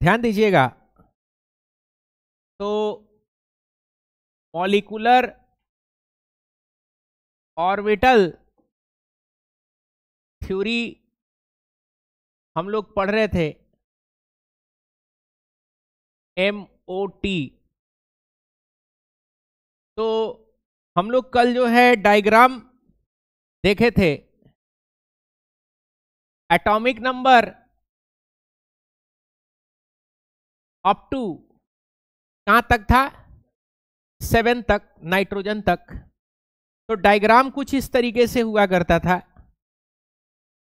ध्यान दीजिएगा। तो मॉलिक्यूलर ऑर्बिटल थ्योरी हम लोग पढ़ रहे थे, MOT। तो हम लोग कल जो है डायग्राम देखे थे, एटॉमिक नंबर अप टू कहां तक था, 7 तक, नाइट्रोजन तक। तो डायग्राम कुछ इस तरीके से हुआ करता था,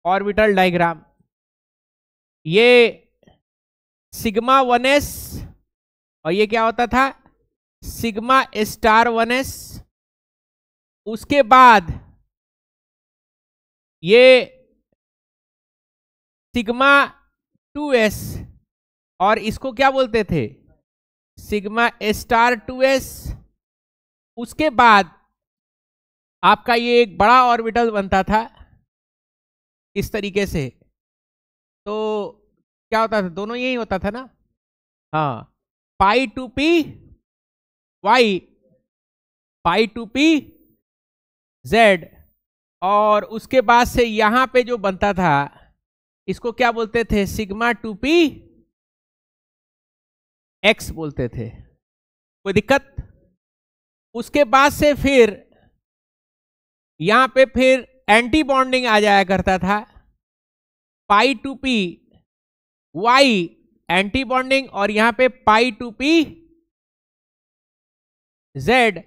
ऑर्बिटल डायग्राम। ये सिग्मा 1s और ये क्या होता था, सिग्मा स्टार 1s। उसके बाद ये सिग्मा 2s और इसको क्या बोलते थे, सिग्मा स्टार 2s। उसके बाद आपका ये एक बड़ा ऑर्बिटल बनता था इस तरीके से। तो क्या होता था, दोनों यही होता था ना, हाँ, pi two p y, pi two p z. और उसके बाद से यहां पे जो बनता था इसको क्या बोलते थे, सिग्मा टू पी एक्स बोलते थे। कोई दिक्कत? उसके बाद से फिर यहां पे फिर एंटी बॉन्डिंग आ जाया करता था, pi two p y anti bonding, और यहां पे pi two p z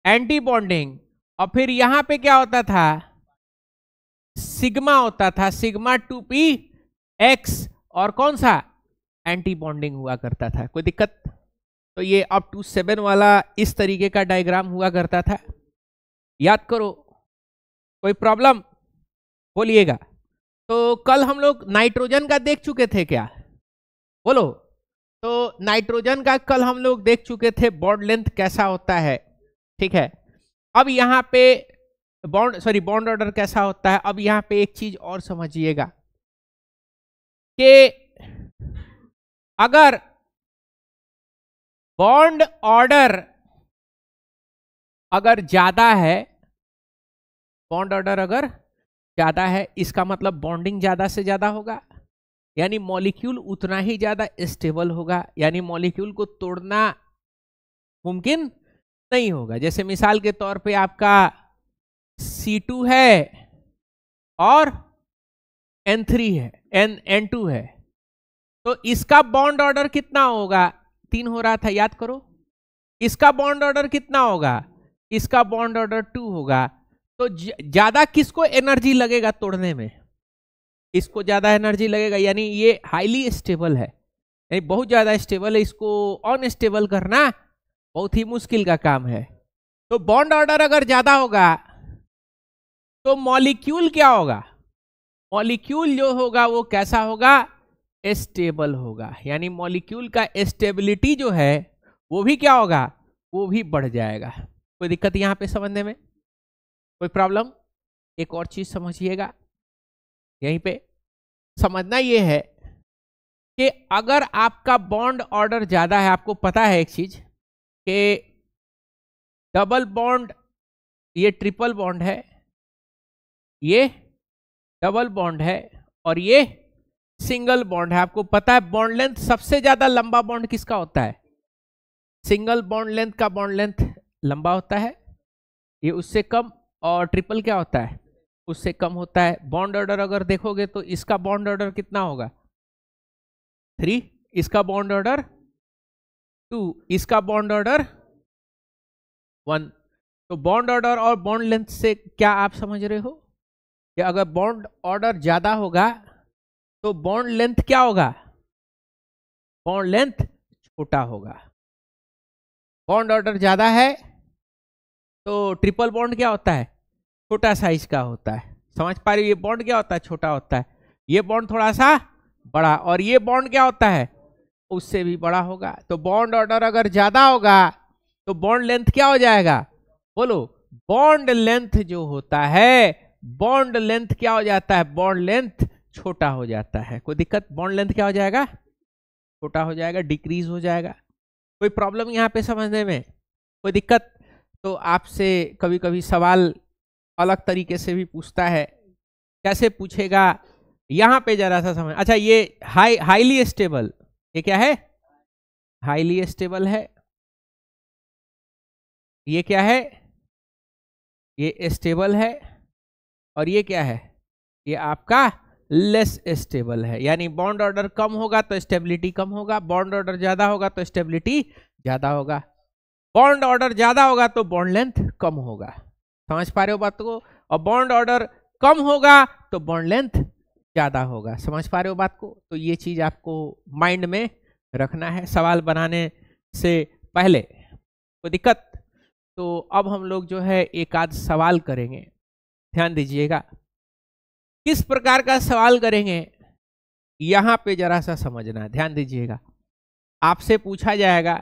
anti bonding. और फिर यहां पे क्या होता था, सिग्मा होता था, सिग्मा टू पी एक्स, और कौन सा, एंटी बॉन्डिंग हुआ करता था। कोई दिक्कत? तो ये अप टू 7 वाला इस तरीके का डायग्राम हुआ करता था, याद करो। कोई प्रॉब्लम बोलिएगा। तो कल हम लोग नाइट्रोजन का देख चुके थे क्या, बोलो। तो नाइट्रोजन का कल हम लोग देख चुके थे, बॉन्ड लेंथ कैसा होता है, ठीक है। अब यहाँ पे बॉन्ड ऑर्डर कैसा होता है। अब यहाँ पे एक चीज और समझिएगा कि अगर बॉन्ड ऑर्डर अगर ज्यादा है, बॉन्ड ऑर्डर अगर ज्यादा है, इसका मतलब बॉन्डिंग ज्यादा से ज्यादा होगा, यानी मॉलिक्यूल उतना ही ज्यादा स्टेबल होगा, यानी मॉलिक्यूल को तोड़ना मुमकिन नहीं होगा। जैसे मिसाल के तौर पे आपका C2 है और N3 है, N2 है, तो इसका बॉन्ड ऑर्डर कितना होगा, 3 हो रहा था, याद करो। इसका बॉन्ड ऑर्डर कितना होगा, इसका बॉन्ड ऑर्डर 2 होगा। तो ज्यादा किसको एनर्जी लगेगा तोड़ने में, इसको ज्यादा एनर्जी लगेगा, यानी ये हाईली स्टेबल है, यानी बहुत ज्यादा स्टेबल है। इसको अनस्टेबल करना बहुत ही मुश्किल का काम है। तो बॉन्ड ऑर्डर अगर ज्यादा होगा तो मॉलिक्यूल क्या होगा, मॉलिक्यूल जो होगा वो कैसा होगा, स्टेबल होगा, यानी मॉलिक्यूल का स्टेबिलिटी जो है वो भी क्या होगा, वो भी बढ़ जाएगा। कोई दिक्कत यहां पे समझने में, कोई प्रॉब्लम? एक और चीज समझिएगा, यहीं पे समझना ये है कि अगर आपका बॉन्ड ऑर्डर ज्यादा है, आपको पता है एक चीज कि डबल बॉन्ड, ये ट्रिपल बॉन्ड है, ये डबल बॉन्ड है, और ये सिंगल बॉन्ड है। आपको पता है बॉन्ड लेंथ सबसे ज्यादा लंबा बॉन्ड किसका होता है, सिंगल बॉन्ड लेंथ का बॉन्ड लेंथ लंबा होता है, ये उससे कम, और ट्रिपल क्या होता है, उससे कम होता है। बॉन्ड ऑर्डर अगर देखोगे तो इसका बॉन्ड ऑर्डर कितना होगा, 3, इसका बॉन्ड ऑर्डर 2, इसका बॉन्ड ऑर्डर 1। तो बॉन्ड ऑर्डर और बॉन्ड लेंथ से क्या आप समझ रहे हो कि अगर बॉन्ड ऑर्डर ज्यादा होगा तो बॉन्ड लेंथ क्या होगा, बॉन्ड लेंथ छोटा होगा। बॉन्ड ऑर्डर ज्यादा है तो ट्रिपल बॉन्ड क्या होता है, छोटा साइज का होता है। समझ पा रही हो, ये बॉन्ड क्या होता है, छोटा होता है, ये बॉन्ड थोड़ा सा बड़ा, और ये बॉन्ड क्या होता है, उससे भी बड़ा होगा। तो बॉन्ड ऑर्डर अगर ज्यादा होगा तो बॉन्ड लेंथ क्या हो जाएगा, बोलो। बॉन्ड लेंथ जो होता है, बॉन्ड लेंथ क्या हो जाता है, बॉन्ड लेंथ छोटा हो जाता है। कोई दिक्कत, बॉन्ड लेंथ क्या हो जाएगा, छोटा हो जाएगा, डिक्रीज हो जाएगा। कोई प्रॉब्लम यहाँ पे समझने में, कोई दिक्कत? तो आपसे कभी कभी सवाल अलग तरीके से भी पूछता है, कैसे पूछेगा यहाँ पे जरा सा समझ। अच्छा, ये हाईली स्टेबल, ये क्या है? हाईली स्टेबल है। ये क्या है? ये स्टेबल है। और ये क्या है? ये आपका लेस स्टेबल है। यानी बॉन्ड ऑर्डर कम होगा तो स्टेबिलिटी कम होगा, बॉन्ड ऑर्डर ज्यादा होगा तो स्टेबिलिटी ज्यादा होगा, बॉन्ड ऑर्डर ज्यादा होगा तो बॉन्ड लेंथ कम होगा। समझ पा रहे हो बात को? और बॉन्ड ऑर्डर कम होगा तो बॉन्ड लेंथ ज्यादा होगा। समझ पा रहे हो बात को? तो ये चीज आपको माइंड में रखना है सवाल बनाने से पहले। कोई दिक्कत? तो अब हम लोग जो है एक आध सवाल करेंगे, ध्यान दीजिएगा। किस प्रकार का सवाल करेंगे यहां पे जरा सा समझना है, ध्यान दीजिएगा। आपसे पूछा जाएगा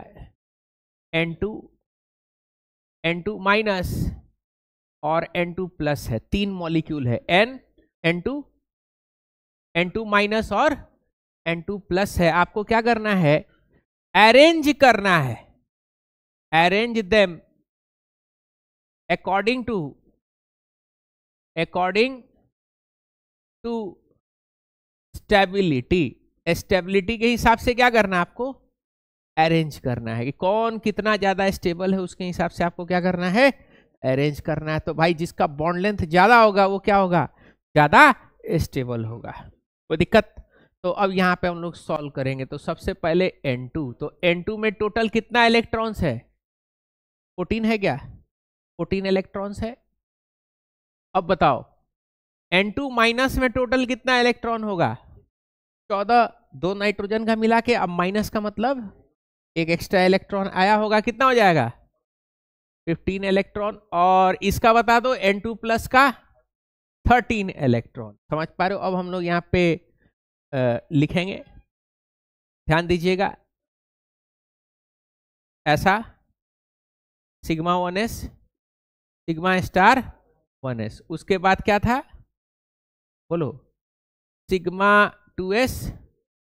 N2 माइनस और N2 प्लस है, 3 मॉलिक्यूल है, N2 माइनस और N2 प्लस है। आपको क्या करना है? अरेंज करना है, arrange them according to stability. Stability के हिसाब से क्या करना है आपको? अरेंज करना है कि कौन कितना ज्यादा स्टेबल है, उसके हिसाब से आपको क्या करना है? अरेंज करना है। तो भाई जिसका बॉन्ड लेंथ ज्यादा होगा वो क्या होगा? ज्यादा स्टेबल होगा। कोई दिक्कत? तो अब यहाँ पे हम लोग सॉल्व करेंगे। तो सबसे पहले N2, तो N2 में टोटल कितना इलेक्ट्रॉन्स है? 14 है क्या? 14 इलेक्ट्रॉन्स है। अब बताओ N2 माइनस में टोटल कितना इलेक्ट्रॉन होगा? 14, 2 नाइट्रोजन का मिला के। अब माइनस का मतलब एक एक्स्ट्रा इलेक्ट्रॉन आया होगा, कितना हो जाएगा? 15 इलेक्ट्रॉन। और इसका बता दो N2 प्लस का 13 इलेक्ट्रॉन। समझ पा रहे हो? अब हम लोग यहाँ पे लिखेंगे, ध्यान दीजिएगा। ऐसा sigma 1s, sigma star 1s, उसके बाद क्या था बोलो? सिग्मा 2s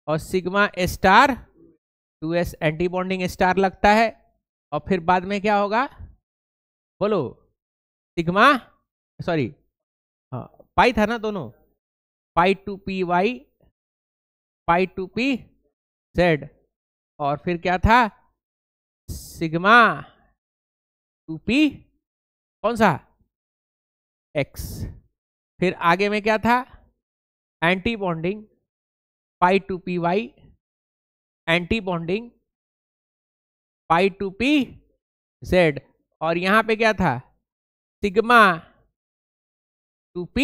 और sigma star 2s, anti bonding star लगता है। और फिर बाद में क्या होगा बोलो? सिग्मा, सॉरी हाँ पाई था ना दोनों, pi two p y, pi two p z. और फिर क्या था? सिग्मा 2p कौन सा? x। फिर आगे में क्या था? Anti bonding pi two p y, anti bonding pi two p z. और यहां पे क्या था? Sigma 2p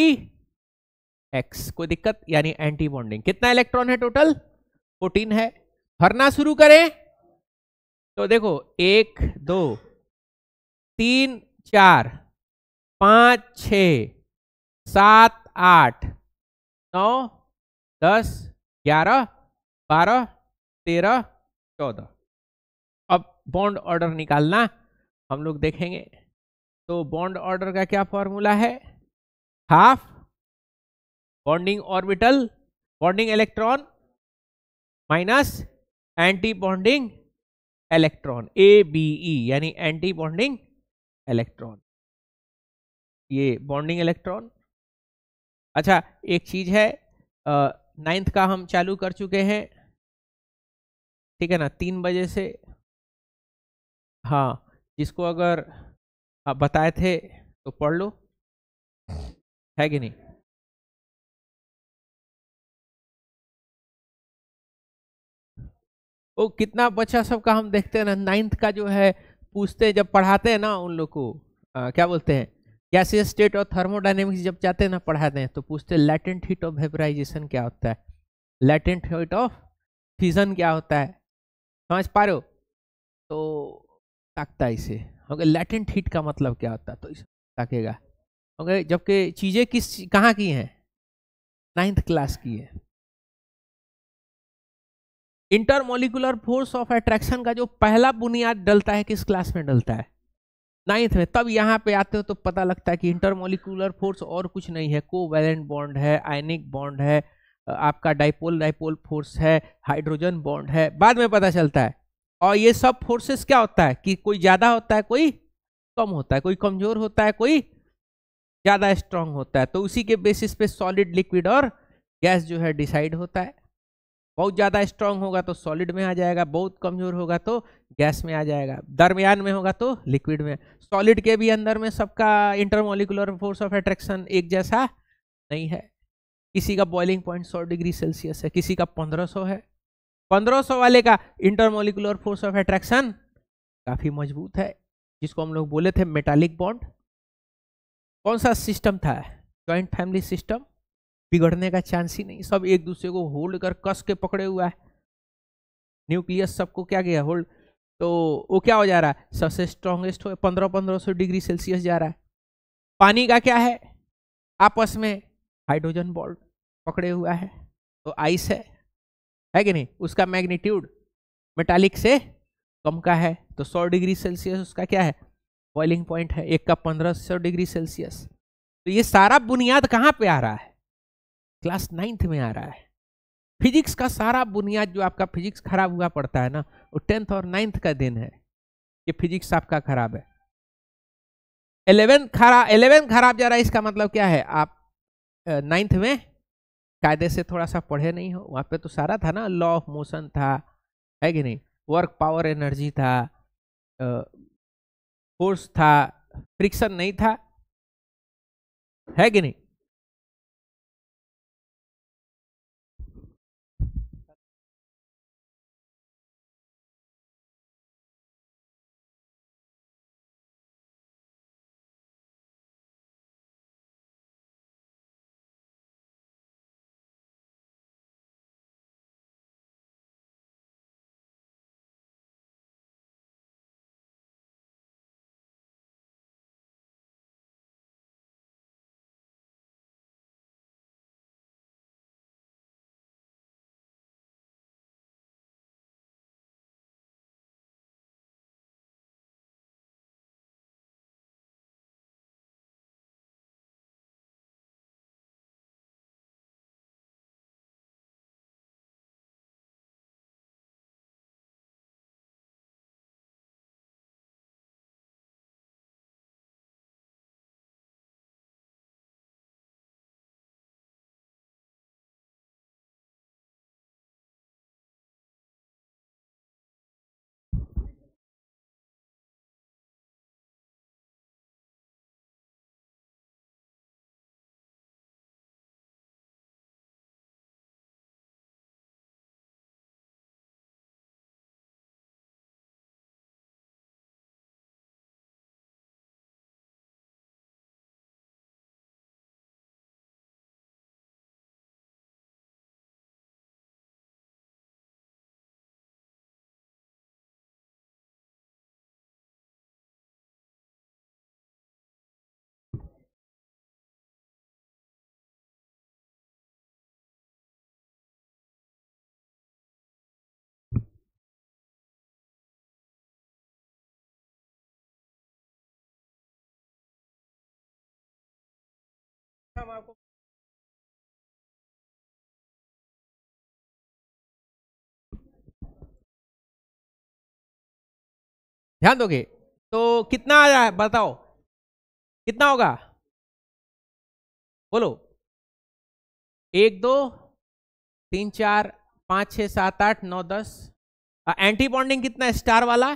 x। कोई दिक्कत? यानी एंटी बॉन्डिंग। कितना इलेक्ट्रॉन है टोटल? 14 है। भरना शुरू करें तो देखो 1 2 3 4 5 6 7 8 9 10 11 12 13 14। अब बॉन्ड ऑर्डर निकालना हम लोग देखेंगे। तो बॉन्ड ऑर्डर का क्या फॉर्मूला है? Half bonding orbital, bonding electron minus anti bonding electron, ABE, यानी एंटी बॉन्डिंग इलेक्ट्रॉन, ये बॉन्डिंग इलेक्ट्रॉन। अच्छा एक चीज है, 9th का हम चालू कर चुके हैं, ठीक है ना, 3 बजे से। हाँ, जिसको अगर आप बताए थे तो पढ़ लो, है कि नहीं? वो कितना बच्चा सबका हम देखते हैं ना, 9th का जो है पूछते हैं, जब पढ़ाते हैं ना उन लोग को क्या बोलते हैं, गैसियस स्टेट और थर्मोडायनेमिक्स जब जाते हैं ना पढ़ाते हैं, तो पूछते हैं लैटेंट हीट ऑफ वेपराइजेशन क्या होता है, लैटेंट हीट ऑफ फ्यूजन क्या होता है। समझ पा रहे हो? तो ताकता इसे, ओके, लैटेंट हीट का मतलब क्या होता है, तो इसे ताकेगा। ओके, जबकि चीजें कहाँ की हैं? 9th क्लास की है। इंटरमोलिकुलर फोर्स ऑफ अट्रैक्शन का जो पहला बुनियाद डलता है किस क्लास में डलता है? 9th में। तब यहाँ पे आते हो तो पता लगता है कि इंटरमोलिकुलर फोर्स और कुछ नहीं है, कोवैलेंट बॉन्ड है, आयनिक बॉन्ड है, आपका डाइपोल डाइपोल फोर्स है, हाइड्रोजन बॉन्ड है, बाद में पता चलता है। और ये सब फोर्सेस क्या होता है कि कोई ज्यादा होता है, कोई कम होता है, कोई कमजोर होता है, कोई ज्यादा स्ट्रांग होता है। तो उसी के बेसिस पे सॉलिड, लिक्विड और गैस जो है डिसाइड होता है। बहुत ज्यादा स्ट्रांग होगा तो सॉलिड में आ जाएगा, बहुत कमजोर होगा तो गैस में आ जाएगा, दरमियान में होगा तो लिक्विड में। सॉलिड के भी अंदर में सबका इंटरमोलिकुलर फोर्स ऑफ अट्रैक्शन एक जैसा नहीं है। किसी का बॉइलिंग पॉइंट 100 डिग्री सेल्सियस है, किसी का 1500 है। 1500 वाले का इंटरमोलिकुलर फोर्स ऑफ अट्रैक्शन काफी मजबूत है, जिसको हम लोग बोले थे मेटालिक बॉन्ड। कौन सा सिस्टम था? Joint family system. बिगड़ने का चांस ही नहीं, सब एक दूसरे को होल्ड कर कस के पकड़े हुआ है। न्यूक्लियस सबको क्या किया? होल्ड। तो वो क्या हो जा रहा है? सबसे स्ट्रॉन्गेस्ट हो 1500 डिग्री सेल्सियस जा रहा है। पानी का क्या है? आपस में हाइड्रोजन बॉन्ड पकड़े हुआ है, तो आइस है कि नहीं? उसका मैग्नीट्यूड मेटालिक से कम का है, तो 100 डिग्री सेल्सियस उसका क्या है? बॉइलिंग पॉइंट है। एक का 1500 डिग्री सेल्सियस। तो ये सारा बुनियाद कहाँ पे आ रहा है? क्लास 9th में आ रहा है। फिजिक्स का सारा बुनियाद जो आपका फिजिक्स खराब हुआ पड़ता है ना, वो 10th और 9th का दिन है। ये फिजिक्स आपका खराब है। 11th खराब जा रहा है, इसका मतलब क्या है? आप 9th में कायदे से थोड़ा सा पढ़े नहीं हो। वहां पे तो सारा था ना, लॉ ऑफ मोशन था, है कि नहीं? वर्क पावर एनर्जी था, फोर्स था, फ्रिक्शन नहीं था, है कि नहीं? हम आपको ध्यान दोगे तो कितना आ रहा है? बताओ कितना होगा, बोलो। 1 2 3 4 5 6 7 8 9 10। एंटी बॉन्डिंग कितना है स्टार वाला?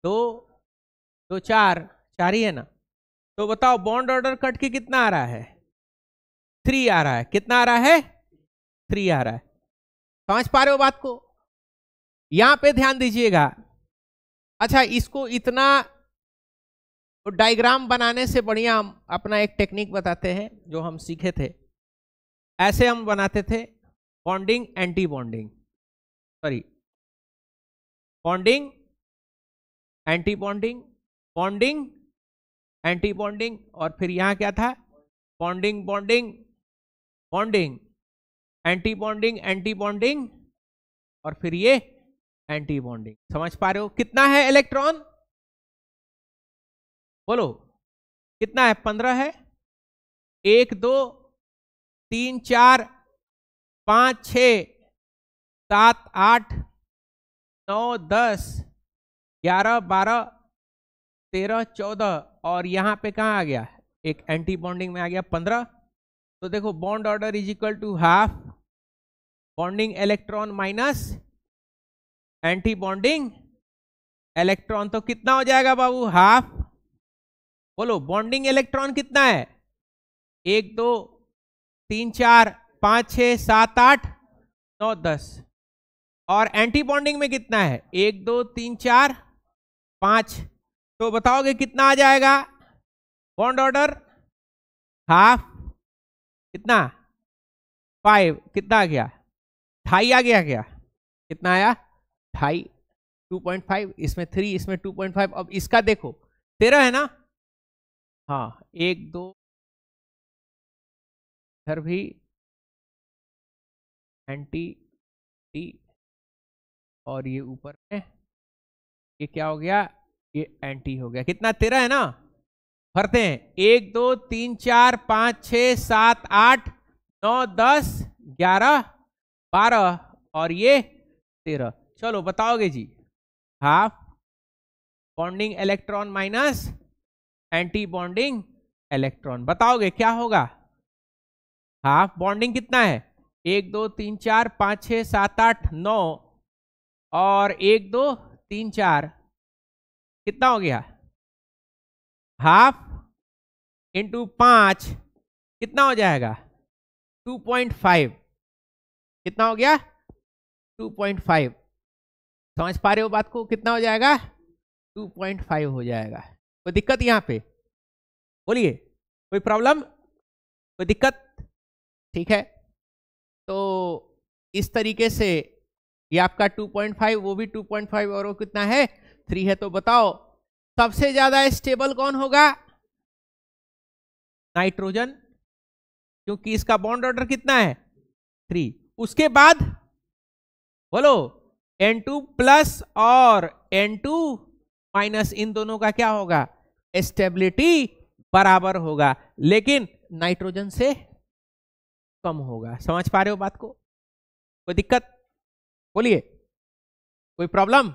2 2 4 4 ही है ना? तो बताओ बॉन्ड ऑर्डर कट के कितना आ रहा है? 3 आ रहा है। कितना आ रहा है? 3 आ रहा है। समझ पा रहे हो बात को? यहां पे ध्यान दीजिएगा। अच्छा, इसको इतना डायग्राम बनाने से बढ़िया हम अपना एक टेक्निक बताते हैं जो हम सीखे थे। ऐसे हम बनाते थे bonding anti bonding, sorry bonding anti bonding, bonding anti bonding, और फिर यहां क्या था? Bonding bonding bonding, anti bonding anti bonding, और फिर ये एंटी बॉन्डिंग। समझ पा रहे हो? कितना है इलेक्ट्रॉन? बोलो कितना है? 15 है। 1 2 3 4 5 6 7 8 9 10 11 12 13 14 और यहां पे कहां आ गया, एक एंटी बॉन्डिंग में आ गया 15। तो देखो bond order is equal to half bonding electron minus anti bonding electron. तो कितना हो जाएगा बाबू, हाफ। बोलो बॉन्डिंग इलेक्ट्रॉन कितना है, 1 2 3 4 5 6 7 8 9 10। और एंटी बॉन्डिंग में कितना है, 1 2 3 4 5। तो बताओगे कितना आ जाएगा बॉन्ड ऑर्डर, हाफ कितना 5, कितना आ गया 2.5 आ गया, क्या कितना आया 2.5, 2.5, इसमें 3 इसमें 2.5। अब इसका देखो 13 है ना, हाँ 1 2 इधर भी एंटी टी और ये ऊपर है, ये क्या हो गया, ये एंटी हो गया। कितना 13 है ना, भरते हैं 1 2 3 4 5 6 7 8 9 10 11 12 और ये 13। चलो बताओगे जी, half bonding electron minus anti bonding electron, बताओगे क्या होगा। हाफ बॉन्डिंग कितना है, 1 2 3 4 5 6 7 8 9 और 1 2 3 4 कितना हो गया, हाफ इंटू 5 कितना हो जाएगा 2.5, कितना हो गया 2.5। समझ पा रहे हो बात को, कितना हो जाएगा 2.5 हो जाएगा। कोई दिक्कत यहाँ पे, बोलिए कोई प्रॉब्लम, कोई दिक्कत, ठीक है। तो इस तरीके से ये आपका 2.5, वो भी 2.5 और वो कितना है 3 है। तो बताओ सबसे ज्यादा स्टेबल कौन होगा, नाइट्रोजन, क्योंकि इसका बॉन्ड ऑर्डर कितना है 3। उसके बाद बोलो N2 प्लस और N2 माइनस, इन दोनों का क्या होगा, स्टेबिलिटी बराबर होगा, लेकिन नाइट्रोजन से कम होगा। समझ पा रहे हो बात को, कोई दिक्कत, बोलिए कोई प्रॉब्लम,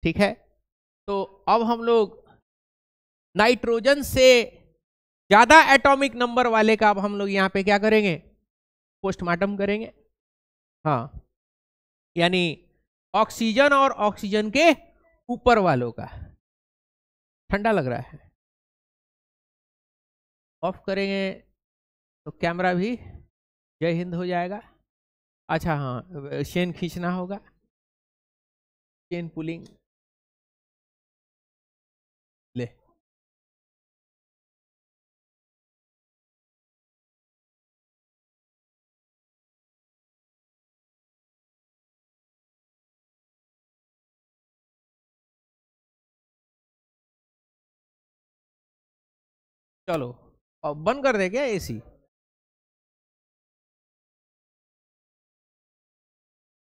ठीक है। तो अब हम लोग नाइट्रोजन से ज्यादा एटॉमिक नंबर वाले का अब हम लोग यहां पे क्या करेंगे, पोस्टमार्टम करेंगे। हाँ, यानी ऑक्सीजन और ऑक्सीजन के ऊपर वालों का। ठंडा लग रहा है, ऑफ करेंगे तो कैमरा भी जय हिंद हो जाएगा। अच्छा हाँ, चेन खींचना होगा, चेन पुलिंग ले। चलो अब बंद कर दे क्या एसी,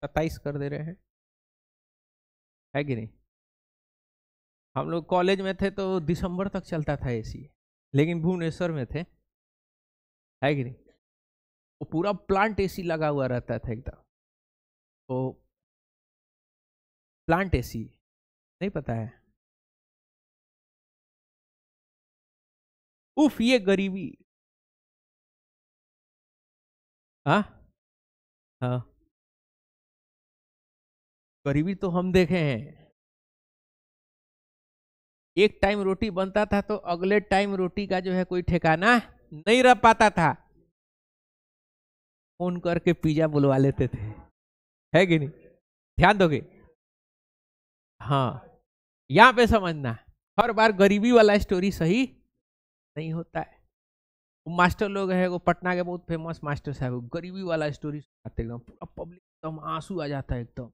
27 कर दे रहे हैं, है कि नहीं। हम लोग कॉलेज में थे तो दिसंबर तक चलता था एसी, लेकिन भुवनेश्वर में थे, है कि नहीं, वो पूरा प्लांट एसी लगा हुआ रहता था एकदम। तो प्लांट एसी नहीं पता है, उफ ये गरीबी। हाँ हाँ, गरीबी तो हम देखे हैं। एक टाइम रोटी बनता था तो अगले टाइम रोटी का जो है कोई ठिकाना नहीं रह पाता था, फोन करके पिज्जा बुलवा लेते थे, है कि नहीं, ध्यान दोगे। हाँ, यहां पे समझना, हर बार गरीबी वाला स्टोरी सही नहीं होता है। वो मास्टर लोग है, वो पटना के बहुत फेमस मास्टर साहब, वो गरीबी वाला स्टोरी सुनाते एकदम, पूरा पब्लिक एकदम आंसू आ जाता है एकदम।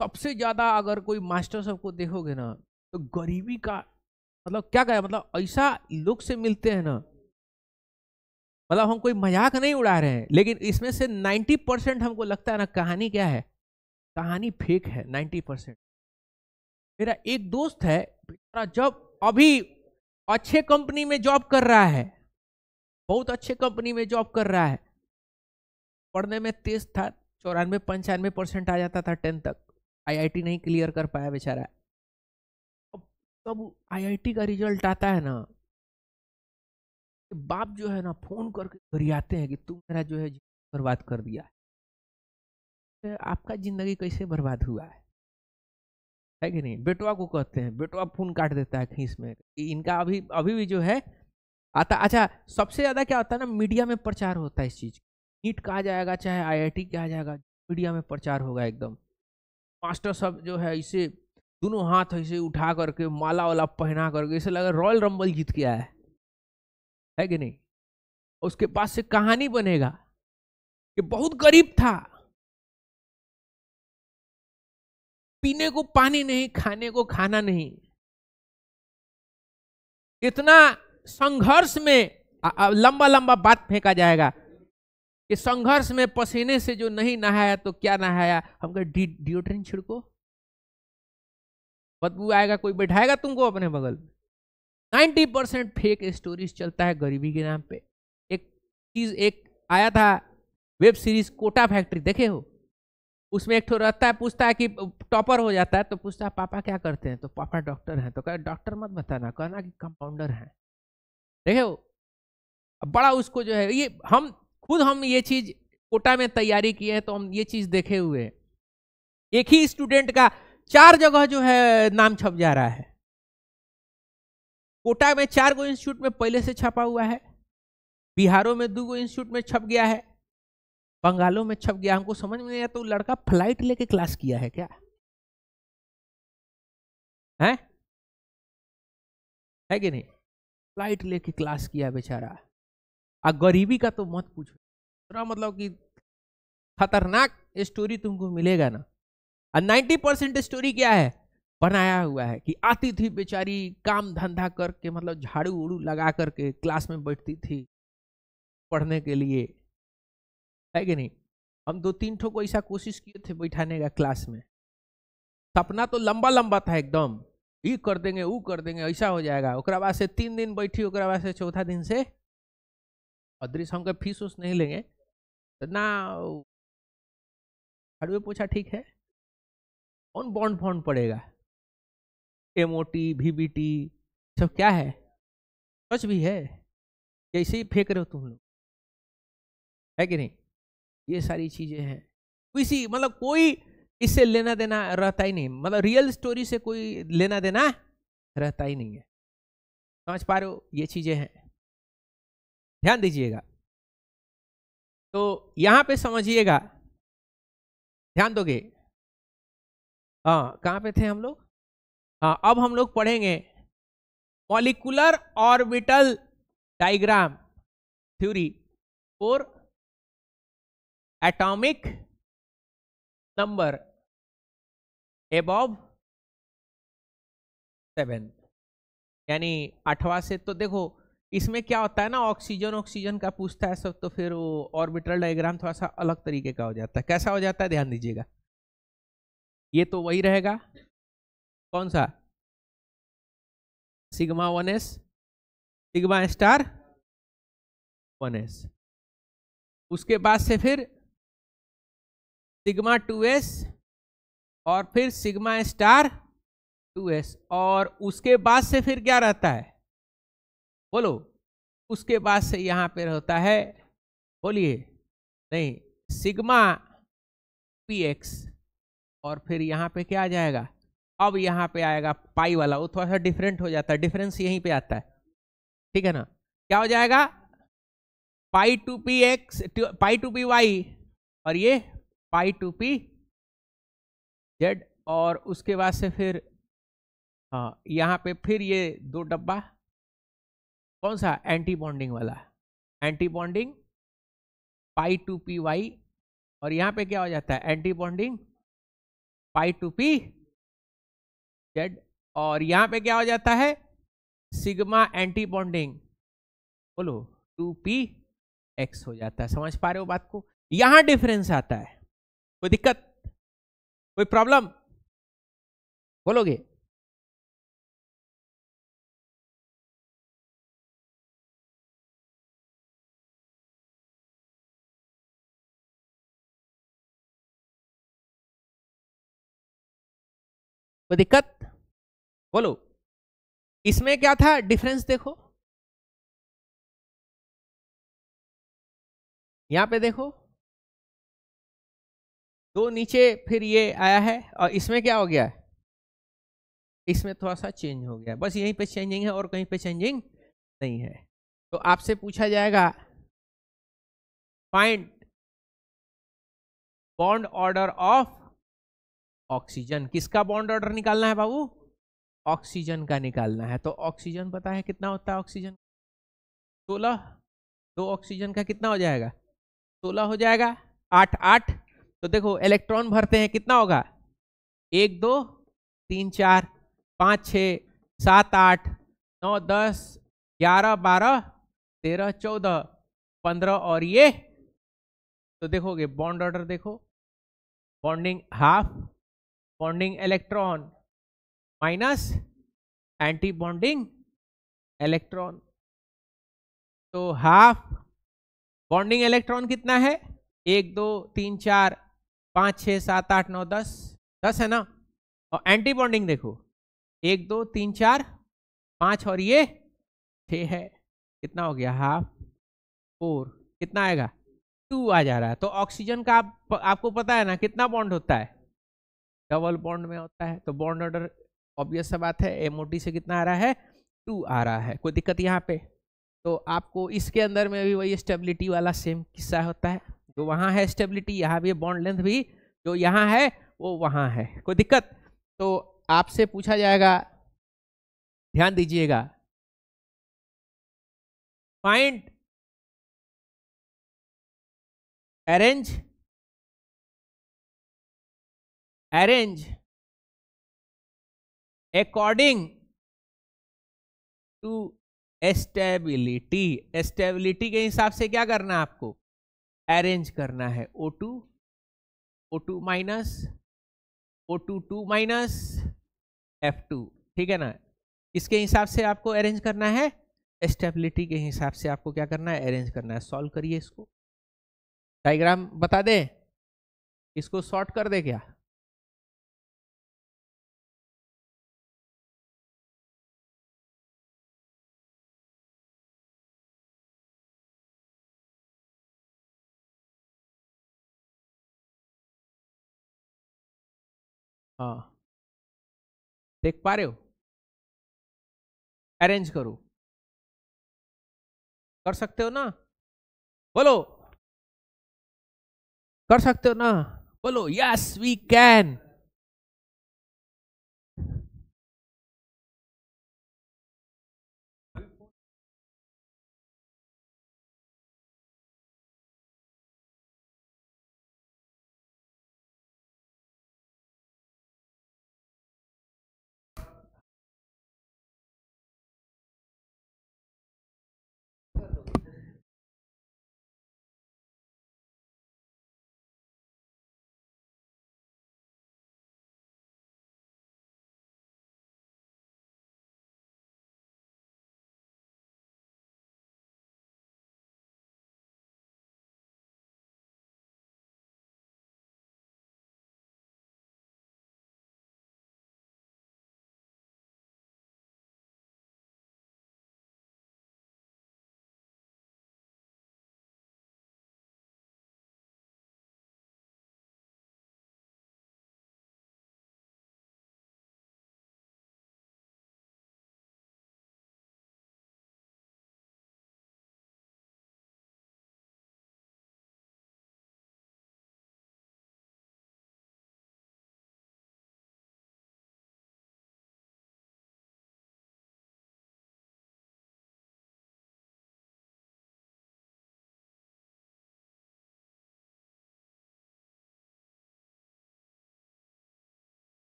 सबसे ज्यादा अगर कोई मास्टर साहब को देखोगे ना, तो गरीबी का मतलब क्या कहे, मतलब ऐसा लोग से मिलते हैं ना, मतलब हम कोई मजाक नहीं उड़ा रहे हैं, लेकिन इसमें से 90% हमको लगता है ना, कहानी क्या है, कहानी फेक है 90%। मेरा एक दोस्त है, जब अभी अच्छे कंपनी में जॉब कर रहा है, बहुत अच्छे कंपनी में जॉब कर रहा है, पढ़ने में तेज था, 94-95% आ जाता था 10 तक, आईआईटी नहीं क्लियर कर पाया बेचारा। अब तब आईआईटी का रिजल्ट आता है ना, बाप जो है ना फोन करके गरियाते हैं कि तुम मेरा जो है बर्बाद कर दिया। तो आपका जिंदगी कैसे बर्बाद हुआ है कि नहीं? बेटवा को कहते हैं, बेटवा फोन काट देता है खींच में। इनका अभी अभी भी जो है आता। अच्छा, सबसे ज्यादा क्या होता है ना, मीडिया में प्रचार होता है इस चीज। नीट का आ जाएगा चाहे आईआईटी का आ जाएगा, मीडिया में प्रचार होगा एकदम। मास्टर साहब जो है इसे दोनों हाथ ऐसे उठा करके माला वाला पहना करके इसे लगा रॉयल रंबल जीत के आया है कि नहीं? उसके पास से कहानी बनेगा कि बहुत गरीब था, पीने को पानी नहीं, खाने को खाना नहीं, इतना संघर्ष में लंबा लंबा बात फेंका जाएगा कि संघर्ष में पसीने से जो नहीं नहाया तो क्या नहाया, हम कहे डिओड्रेंट छिड़को, बदबू आएगा, कोई बैठाएगा तुमको अपने बगल में। 90% फेक स्टोरीज चलता है गरीबी के नाम पे। एक चीज एक आया था वेब सीरीज कोटा फैक्ट्री, देखे हो? उसमें एक ठो रहता है, पूछता है कि टॉपर हो जाता है तो पूछता है पापा क्या करते हैं, तो पापा डॉक्टर हैं। तो कहा डॉक्टर मत बताना, कहना कि कंपाउंडर हैं। देखे हो? बड़ा उसको जो है, ये हम ये चीज कोटा में तैयारी किए हैं तो हम ये चीज देखे हुए हैं। एक ही स्टूडेंट का 4 जगह जो है नाम छप जा रहा है। कोटा में 4 गो इंस्टीट्यूट में पहले से छपा हुआ है, बिहारों में 2 गो इंस्टीट्यूट में छप गया है, बंगालों में छप गया। हमको समझ में नहीं आया, तो लड़का फ्लाइट लेके क्लास किया है क्या? है कि नहीं? फ्लाइट लेके क्लास किया बेचारा। गरीबी का तो मत पूछो, तो मतलब कि खतरनाक स्टोरी तुमको मिलेगा ना। 90% स्टोरी क्या है, बनाया हुआ है कि आती थी बेचारी काम धंधा करके, मतलब झाड़ू उड़ू लगा करके क्लास में बैठती थी पढ़ने के लिए, है कि नहीं? हम 2-3 ठो को ऐसा कोशिश किए थे बैठाने का क्लास में। सपना तो लंबा लंबा था एकदम, ये कर देंगे वो कर देंगे, ऐसा हो जाएगा। ओकरा बाद से 3 दिन बैठी, ओकरा बाद से चौथा दिन से अदृश्य हम फीस उस नहीं लेंगे तो ना, झाड़ू पोछा ठीक है, कौन बॉन्ड फॉन्ड पड़ेगा, एमओटी वीबीटी सब क्या है, सच भी है, कैसे ही फेंक रहे हो तुम लोग, है कि नहीं? ये सारी चीजें हैं। किसी मतलब कोई इससे लेना देना रहता ही नहीं, मतलब रियल स्टोरी से कोई लेना देना रहता ही नहीं है। समझ पा रहे हो? ये चीजें हैं, ध्यान दीजिएगा। तो यहां पे समझिएगा, ध्यान दोगे। हाँ, कहां पे थे हम लोग? हाँ, अब हम लोग पढ़ेंगे molecular orbital diagram theory for atomic number above 7, यानी 8वां से। तो देखो इसमें क्या होता है ना, ऑक्सीजन ऑक्सीजन का पूछता है सब, तो फिर वो ऑर्बिटल डायग्राम थोड़ा सा अलग तरीके का हो जाता है। कैसा हो जाता है, ध्यान दीजिएगा। ये तो वही रहेगा, कौन सा? Sigma 1s, sigma star 1s, उसके बाद से फिर सिग्मा 2s, और फिर सिग्मा स्टार 2s, और उसके बाद से फिर क्या रहता है, बोलो? उसके बाद से यहां पे होता है, बोलिए, नहीं, सिग्मा px, और फिर यहां पे क्या आ जाएगा, अब यहां पे आएगा पाई वाला, वो थोड़ा सा डिफरेंट हो जाता है, डिफरेंस यहीं पे आता है, ठीक है ना? क्या हो जाएगा, pi two p x, pi two p y, और ये पाई टू पी जेड, और उसके बाद से फिर हाँ यहाँ पे फिर ये 2 डब्बा, कौन सा? एंटी बॉन्डिंग वाला, anti bonding pi two p y, और यहाँ पे क्या हो जाता है, anti bonding pi two p z, और यहाँ पे क्या हो जाता है, सिग्मा एंटी बॉन्डिंग, बोलो, 2p x हो जाता है। समझ पा रहे हो बात को? यहां डिफरेंस आता है। कोई दिक्कत, कोई प्रॉब्लम बोलोगे? कोई दिक्कत? बोलो, इसमें क्या था डिफरेंस? देखो यहां पे देखो, दो नीचे फिर ये आया है, और इसमें क्या हो गया है? इसमें थोड़ा सा चेंज हो गया, बस यहीं पे चेंजिंग है और कहीं पे चेंजिंग नहीं है। तो आपसे पूछा जाएगा find bond order of oxygen. किसका बॉन्ड ऑर्डर निकालना है बाबू? ऑक्सीजन का निकालना है। तो ऑक्सीजन पता है कितना होता है? ऑक्सीजन 16, दो ऑक्सीजन का कितना हो जाएगा? 16 हो जाएगा। 8 8, तो देखो इलेक्ट्रॉन भरते हैं कितना होगा? 1 2 3 4 5 6 7 8 9 10 11 12 13 14 15, और ये तो देखोगे बॉन्ड ऑर्डर देखो, bonding half, bonding electron minus anti bonding electron. तो हाफ बॉन्डिंग इलेक्ट्रॉन कितना है? 1 2 3 4 5 6 7 8 9 10, 10 है ना। और एंटी बॉन्डिंग देखो 1 2 3 4 5, और ये 6 है। कितना हो गया? हाफ 4, कितना आएगा? 2 आ जा रहा है। तो ऑक्सीजन का आपको पता है ना कितना बॉन्ड होता है? डबल बॉन्ड में होता है। तो बॉन्ड ऑर्डर ऑब्वियस सा बात है, एमओटी से कितना आ रहा है? 2 आ रहा है। कोई दिक्कत यहाँ पे? तो आपको इसके अंदर में भी वही स्टेबिलिटी वाला सेम किस्सा होता है, जो वहाँ है स्टेबिलिटी, यहाँ भी बॉन्ड लेंथ भी जो यहाँ है वो वहाँ है। कोई दिक्कत? तो आपसे पूछा जाएगा, ध्यान दीजिएगा, find arrange according to stability. Stability के हिसाब से क्या करना है आपको? अरेंज करना है। O2 minus, O2 2 minus F2, ठीक है ना। इसके हिसाब से आपको अरेंज करना है, स्टेबिलिटी के हिसाब से आपको क्या करना है? अरेंज करना है। सॉल्व करिए इसको, डायग्राम बता दे, इसको शॉर्ट कर दे क्या? हाँ, देख पा रहे हो? अरेंज करो, कर सकते हो ना? बोलो, कर सकते हो ना? बोलो यस वी कैन।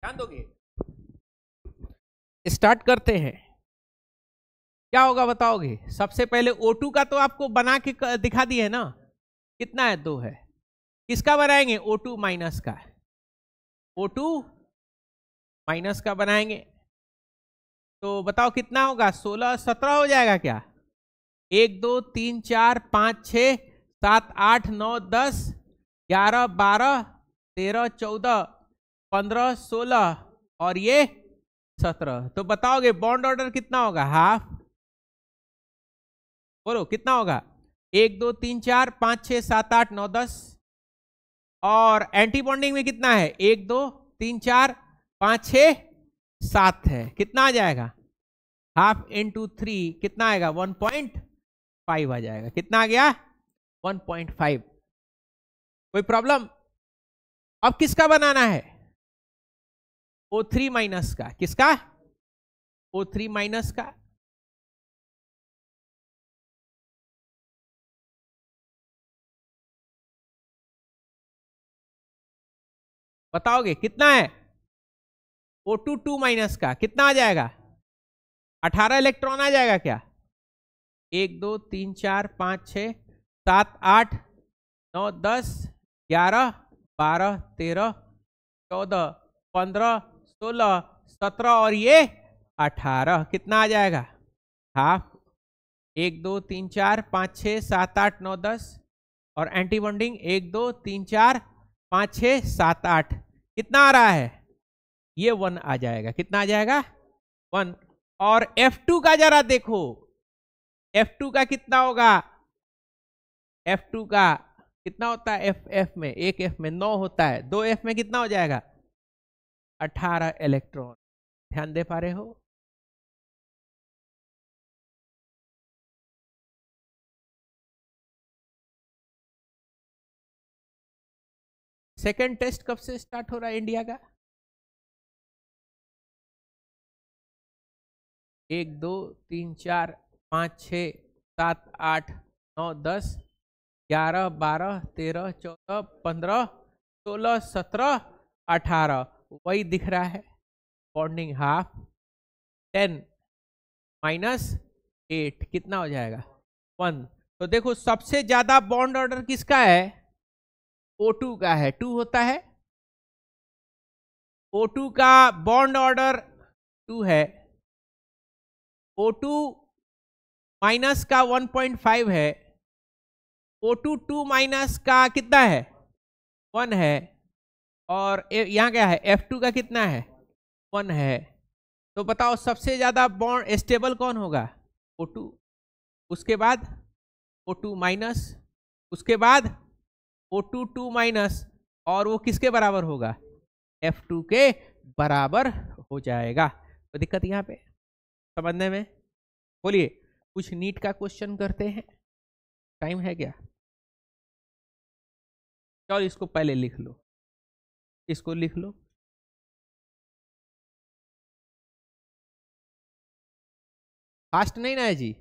ध्यान दोगे। स्टार्ट करते हैं। क्या होगा बताओगे? सबसे पहले O2 का तो आपको बना के दिखा दिए ना, कितना है? 2 है। किसका बनाएंगे? O2 माइनस का। O2 माइनस का बनाएंगे तो बताओ कितना होगा? 16 17 हो जाएगा क्या? 1 2 3 4 5 6 7 8 9 10 11 12 13 14 15 16 और ये 17। तो बताओगे बॉन्ड ऑर्डर कितना होगा? हाफ। बोलो कितना होगा? 1 2 3 4 5 6 7 8 9 10। और एंटी बॉन्डिंग में कितना है? 1 2 3 4 5 6 7 है। कितना आ जाएगा? हाफ इंटू 3 कितना आएगा? 1.5 आ जाएगा। कितना आ गया? 1.5। कोई प्रॉब्लम? अब किसका बनाना है? O3 माइनस का। किसका? O3 माइनस का। बताओगे कितना है? O2 2 माइनस का कितना आ जाएगा? 18 इलेक्ट्रॉन आ जाएगा क्या? 1 2 3 4 5 6 7 8 9 10 11 12 13 14 15 16 17 और ये 18। कितना आ जाएगा? हाफ। 1 2 3 4 5 6 7 8 9 10 और एंटी बॉन्डिंग 1 2 3 4 5 6 7 8। कितना आ रहा है? ये 1 आ जाएगा। कितना आ जाएगा? 1। और F2 का जरा देखो, F2 का कितना होगा? F2 का कितना होता है? F में, एक F में 9 होता है, 2 F में कितना हो जाएगा? 18 इलेक्ट्रॉन। ध्यान दे पा रहे हो? सेकेंड टेस्ट कब से स्टार्ट हो रहा है इंडिया का? 1 2 3 4 5 6 7 8 9 10 11 12 13 14 15 16 17 18। वही दिख रहा है। Bonding half. 10 माइनस 8 कितना हो जाएगा? 1। तो देखो सबसे ज्यादा बॉन्ड ऑर्डर किसका है? O2 का है। 2 होता है। O2 का बॉन्ड ऑर्डर 2 है। O2 माइनस का 1.5 है। O2 2 माइनस का कितना है? 1 है। और यहां क्या है? F2 का कितना है? 1 है। तो बताओ सबसे ज्यादा बॉन्ड स्टेबल कौन होगा? O2। उसके बाद O2 माइनस, उसके बाद O2 2 माइनस, और वो किसके बराबर होगा? F2 के बराबर हो जाएगा। तो दिक्कत यहां पे समझने में? बोलिए कुछ नीट का क्वेश्चन करते हैं। टाइम है क्या? चलो इसको पहले लिख लो, इसको लिख लो। फास्ट नहीं ना है जी?